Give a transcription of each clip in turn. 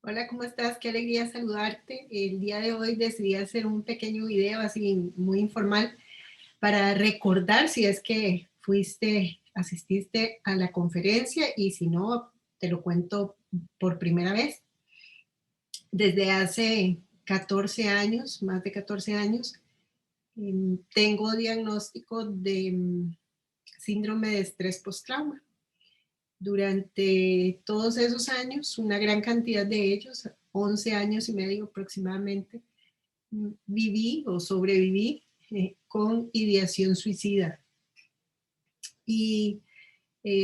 Hola, ¿cómo estás? Qué alegría saludarte. El día de hoy decidí hacer un pequeño video así muy informal para recordar si es que asististe a la conferencia y si no, te lo cuento por primera vez. Desde hace 14 años, más de 14 años, tengo diagnóstico de síndrome de estrés postraumático. Durante todos esos años, una gran cantidad de ellos, 11 años y medio aproximadamente, viví o sobreviví con ideación suicida. Y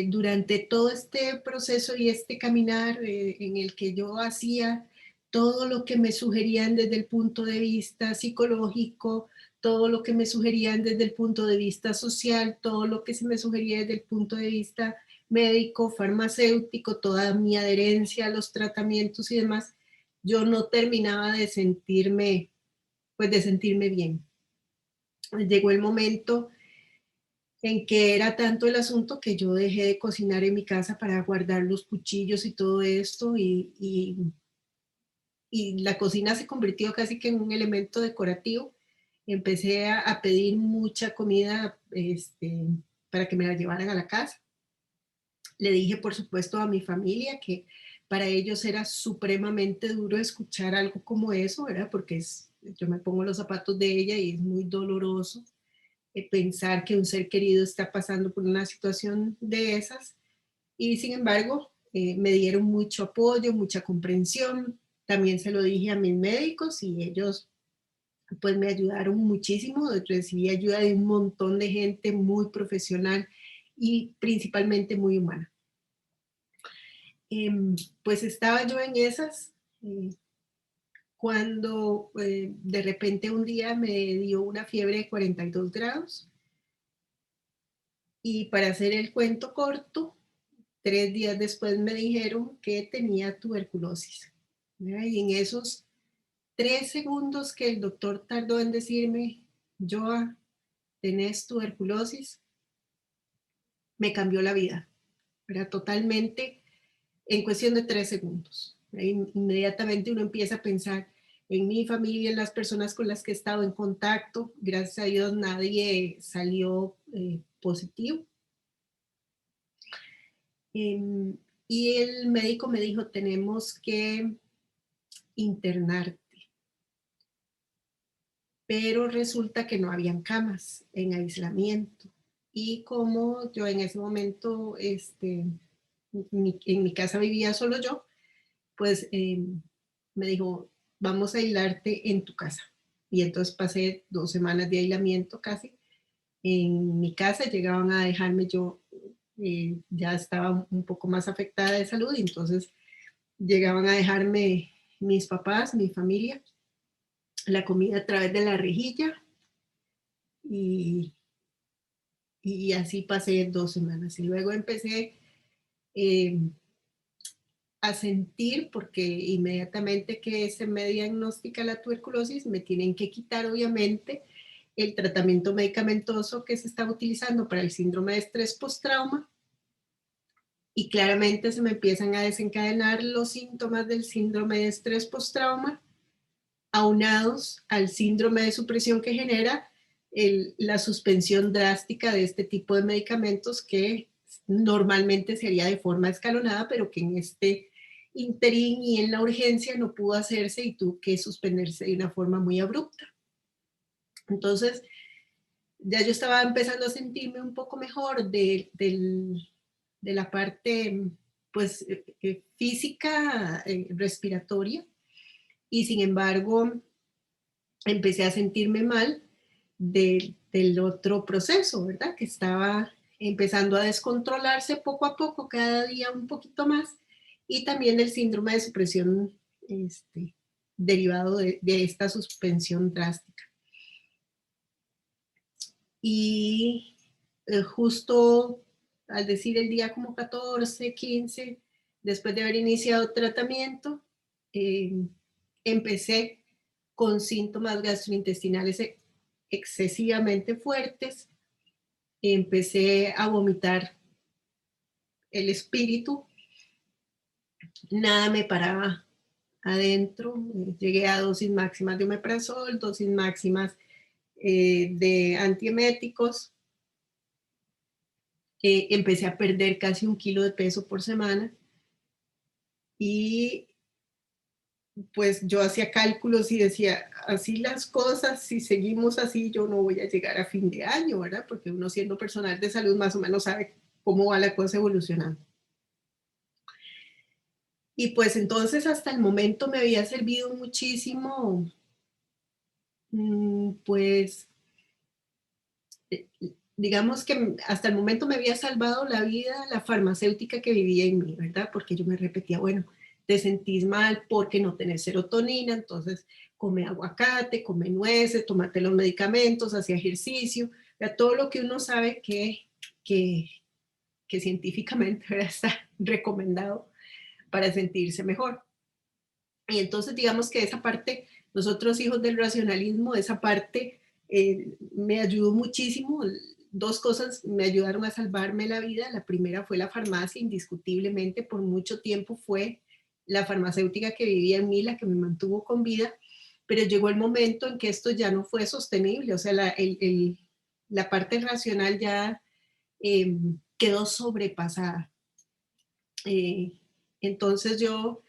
durante todo este proceso y este caminar en el que yo hacía todo lo que me sugerían desde el punto de vista psicológico, todo lo que me sugerían desde el punto de vista social, todo lo que se me sugería desde el punto de vista médico, farmacéutico, toda mi adherencia a los tratamientos y demás, yo no terminaba de sentirme bien. Llegó el momento en que era tanto el asunto que yo dejé de cocinar en mi casa para guardar los cuchillos y todo esto, y la cocina se convirtió casi que en un elemento decorativo. Empecé a pedir mucha comida para que me la llevaran a la casa. Le dije, por supuesto, a mi familia que para ellos era supremamente duro escuchar algo como eso, ¿verdad? Porque yo me pongo los zapatos de ella y es muy doloroso pensar que un ser querido está pasando por una situación de esas. Y sin embargo, me dieron mucho apoyo, mucha comprensión. También se lo dije a mis médicos y ellos pues me ayudaron muchísimo. Recibí ayuda de un montón de gente muy profesional y principalmente muy humana. Pues estaba yo en esas eh, cuando de repente un día me dio una fiebre de 42 grados y para hacer el cuento corto, 3 días después me dijeron que tenía tuberculosis. ¿Verdad? Y en esos 3 segundos que el doctor tardó en decirme, Joa, tenés tuberculosis, me cambió la vida. Era totalmente en cuestión de 3 segundos. Inmediatamente uno empieza a pensar en mi familia, en las personas con las que he estado en contacto. Gracias a Dios nadie salió positivo. Em, y el médico me dijo, tenemos que internarte, pero resulta que no habían camas en aislamiento. Y como yo en ese momento, en mi casa vivía solo yo, pues me dijo, vamos a aislarte en tu casa. Y entonces pasé 2 semanas de aislamiento casi en mi casa, llegaban a dejarme yo, ya estaba un poco más afectada de salud, y entonces llegaban a dejarme mis papás, mi familia, la comida a través de la rejilla y, y así pasé 2 semanas. Y luego empecé eh, a sentir, porque inmediatamente que se me diagnostica la tuberculosis, me tienen que quitar obviamente el tratamiento medicamentoso que se estaba utilizando para el síndrome de estrés postrauma y claramente se me empiezan a desencadenar los síntomas del síndrome de estrés postrauma aunados al síndrome de supresión que genera la suspensión drástica de este tipo de medicamentos que normalmente sería de forma escalonada, pero que en este interín y en la urgencia no pudo hacerse y tuvo que suspenderse de una forma muy abrupta. Entonces, ya yo estaba empezando a sentirme un poco mejor de la parte pues física, respiratoria, y sin embargo empecé a sentirme mal del otro proceso, ¿verdad? Que estaba empezando a descontrolarse poco a poco, cada día un poquito más, y también el síndrome de supresión derivado de esta suspensión drástica. Y justo al decir el día como 14, 15, después de haber iniciado tratamiento, eh, empecé con síntomas gastrointestinales excesivamente fuertes, empecé a vomitar el espíritu, nada me paraba adentro, llegué a dosis máximas de omeprazol, dosis máximas de antieméticos, empecé a perder casi 1 kilo de peso por semana y pues yo hacía cálculos y decía, así las cosas, si seguimos así, yo no voy a llegar a fin de año, ¿verdad? Porque uno siendo personal de salud más o menos sabe cómo va la cosa evolucionando. Y pues entonces hasta el momento me había servido muchísimo, pues digamos que hasta el momento me había salvado la vida la farmacéutica que vivía en mí, ¿verdad? Porque yo me repetía, bueno, te sentís mal porque no tenés serotonina, entonces come aguacate, come nueces, tómate los medicamentos, hacía ejercicio, ya todo lo que uno sabe que, que científicamente ¿verdad? Está recomendado para sentirse mejor. Y entonces digamos que esa parte, nosotros hijos del racionalismo, esa parte me ayudó muchísimo. Dos cosas me ayudaron a salvarme la vida. La primera fue la farmacia, indiscutiblemente, por mucho tiempo fue la farmacéutica que vivía en mí la que me mantuvo con vida, pero llegó el momento en que esto ya no fue sostenible, o sea, la parte racional ya quedó sobrepasada. Eh, entonces yo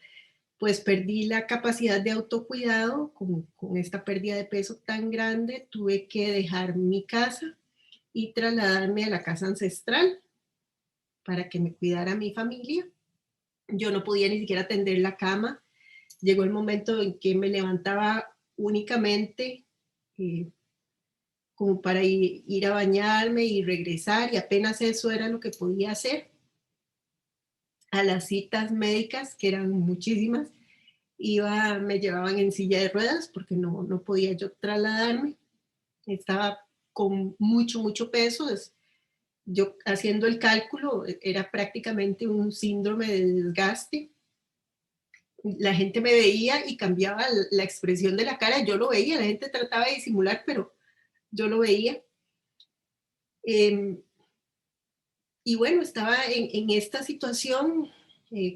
pues perdí la capacidad de autocuidado con esta pérdida de peso tan grande, tuve que dejar mi casa y trasladarme a la casa ancestral para que me cuidara mi familia. Yo no podía ni siquiera tender la cama. Llegó el momento en que me levantaba únicamente eh, como para ir a bañarme y regresar y apenas eso era lo que podía hacer. A las citas médicas, que eran muchísimas, me llevaban en silla de ruedas porque no podía yo trasladarme. Estaba con mucho peso. Yo haciendo el cálculo, era prácticamente un síndrome de desgaste. La gente me veía y cambiaba la expresión de la cara. Yo lo veía, la gente trataba de disimular, pero yo lo veía. Y bueno, estaba en esta situación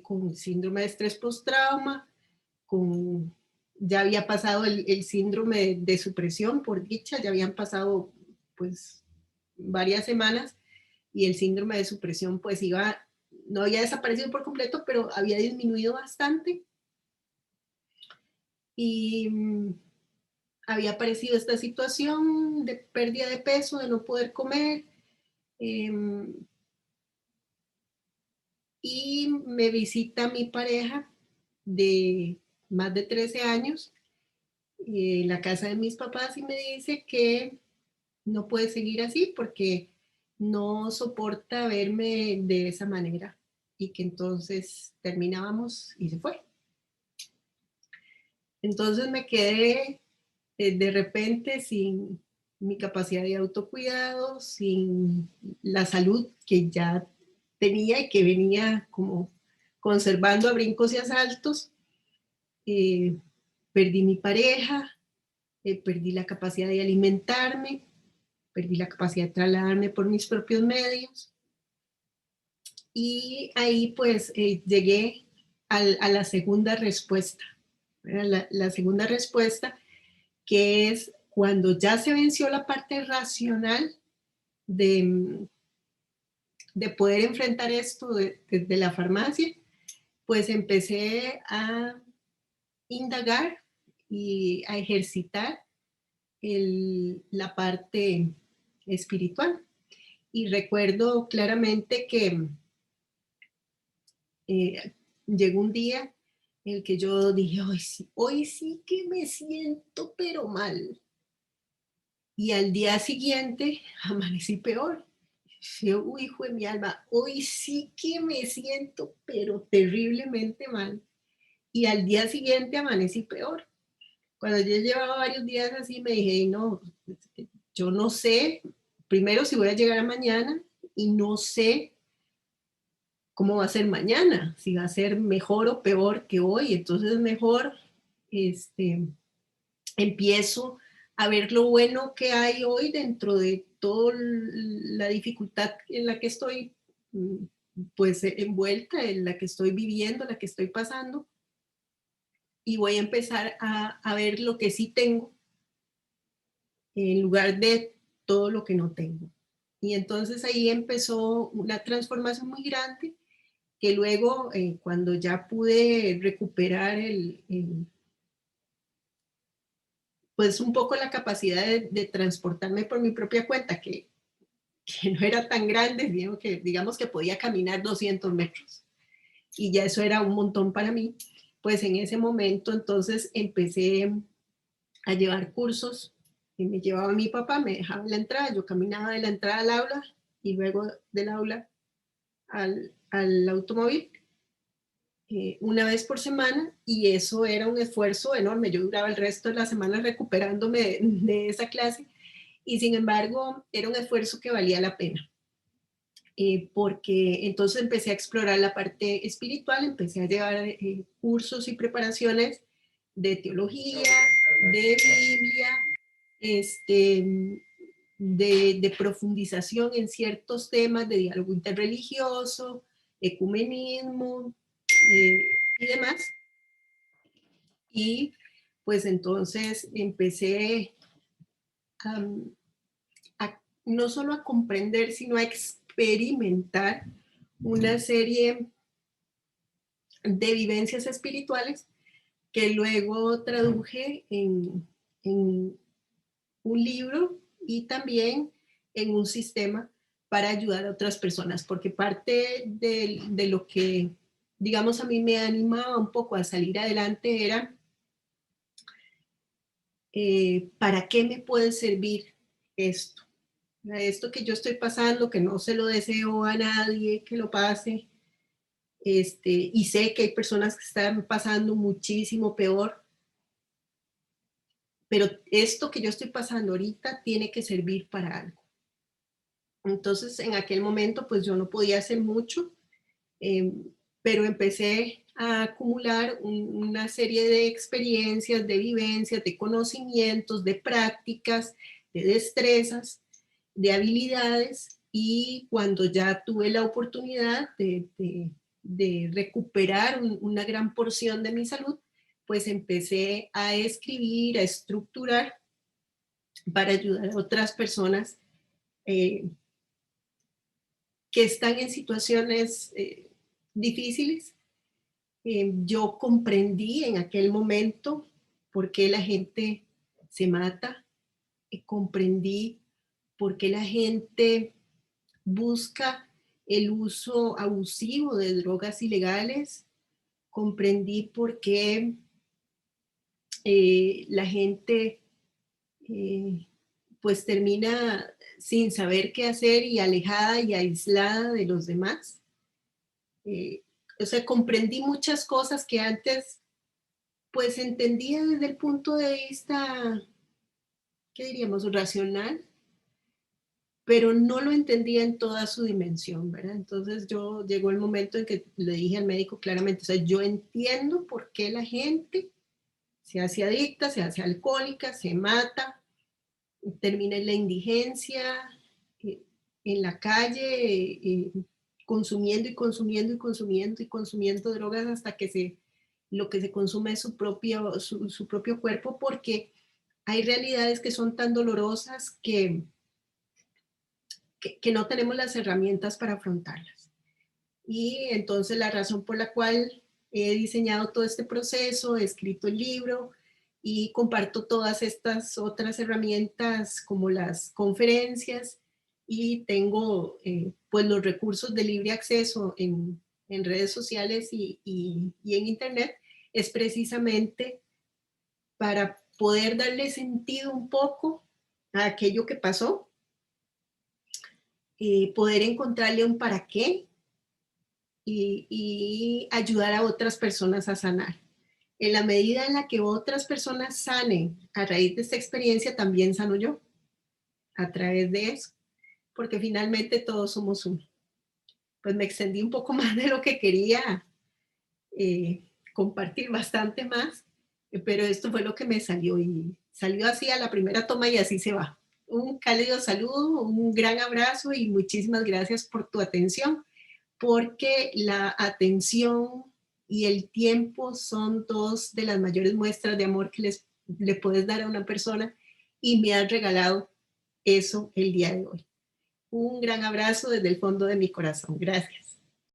con síndrome de estrés postrauma, con, ya había pasado el síndrome de supresión, por dicha, ya habían pasado pues varias semanas y el síndrome de supresión pues no había desaparecido por completo, pero había disminuido bastante y había aparecido esta situación de pérdida de peso, de no poder comer, eh, y me visita mi pareja de más de 13 años en la casa de mis papás y me dice que no puede seguir así porque no soporta verme de esa manera y que entonces terminábamos y se fue. Entonces me quedé de repente sin mi capacidad de autocuidado, sin la salud que ya tenía y que venía como conservando a brincos y asaltos. Eh, Perdí mi pareja, perdí la capacidad de alimentarme, perdí la capacidad de trasladarme por mis propios medios. Y ahí pues llegué a la segunda respuesta, la segunda respuesta, que es cuando ya se venció la parte racional de, de poder enfrentar esto desde la farmacia, pues empecé a indagar y a ejercitar la parte espiritual. Y recuerdo claramente que llegó un día en el que yo dije, hoy sí que me siento pero mal. Y al día siguiente amanecí peor. Yo, uy, hijo de mi alma, hoy sí que me siento pero terriblemente mal. Y al día siguiente amanecí peor. Cuando yo llevaba varios días así, me dije, no, yo no sé, primero si voy a llegar a mañana y no sé cómo va a ser mañana, si va a ser mejor o peor que hoy. Entonces mejor empiezo a ver lo bueno que hay hoy dentro de toda la dificultad en la que estoy pues envuelta, en la que estoy viviendo, la que estoy pasando. y voy a empezar a ver lo que sí tengo en lugar de todo lo que no tengo. Y entonces ahí empezó una transformación muy grande que luego, cuando ya pude recuperar pues un poco la capacidad de transportarme por mi propia cuenta, que no era tan grande, digamos que podía caminar 200 metros y ya eso era un montón para mí, pues en ese momento entonces empecé a llevar cursos y me llevaba mi papá, me dejaba en la entrada, yo caminaba de la entrada al aula y luego del aula al automóvil una vez por semana y eso era un esfuerzo enorme. Yo duraba el resto de la semana recuperándome de esa clase y sin embargo era un esfuerzo que valía la pena. Porque entonces empecé a explorar la parte espiritual, empecé a llevar cursos y preparaciones de teología, de Biblia, de profundización en ciertos temas de diálogo interreligioso, ecumenismo y demás. Y pues entonces empecé a, no solo a comprender, sino a experimentar una serie de vivencias espirituales que luego traduje en un libro y también en un sistema para ayudar a otras personas, porque parte de lo que, digamos, a mí me animaba un poco a salir adelante era, ¿para qué me puede servir esto? Esto que yo estoy pasando, que no se lo deseo a nadie que lo pase, y sé que hay personas que están pasando muchísimo peor, pero esto que yo estoy pasando ahorita tiene que servir para algo. Entonces, en aquel momento, pues yo no podía hacer mucho, eh, pero empecé a acumular una serie de experiencias, de vivencias, de conocimientos, de prácticas, de destrezas, de habilidades, y cuando ya tuve la oportunidad de recuperar una gran porción de mi salud, pues empecé a escribir, a estructurar para ayudar a otras personas eh, que están en situaciones difíciles. Yo comprendí en aquel momento por qué la gente se mata, comprendí por qué la gente busca el uso abusivo de drogas ilegales, comprendí por qué la gente pues termina sin saber qué hacer y alejada y aislada de los demás. Eh, o sea, comprendí muchas cosas que antes pues entendía desde el punto de vista, ¿qué diríamos?, racional, pero no lo entendía en toda su dimensión, ¿verdad? Entonces yo llegó el momento en que le dije al médico claramente, o sea, yo entiendo por qué la gente se hace adicta, se hace alcohólica, se mata, termina en la indigencia, eh, en la calle, consumiendo y consumiendo y consumiendo y consumiendo drogas hasta que lo que se consume es su propio cuerpo, porque hay realidades que son tan dolorosas que no tenemos las herramientas para afrontarlas. Y entonces la razón por la cual he diseñado todo este proceso, he escrito el libro y comparto todas estas otras herramientas como las conferencias y tengo pues los recursos de libre acceso en redes sociales y en internet, es precisamente para poder darle sentido un poco a aquello que pasó, poder encontrarle un para qué y ayudar a otras personas a sanar. En la medida en la que otras personas sanen a raíz de esta experiencia, también sano yo a través de eso, porque finalmente todos somos uno. Pues me extendí un poco más de lo que quería compartir, bastante más, pero esto fue lo que me salió y salió así a la primera toma y así se va. Un cálido saludo, un gran abrazo y muchísimas gracias por tu atención, porque la atención y el tiempo son dos de las mayores muestras de amor que le puedes dar a una persona y me has regalado eso el día de hoy. Un gran abrazo desde el fondo de mi corazón. Gracias.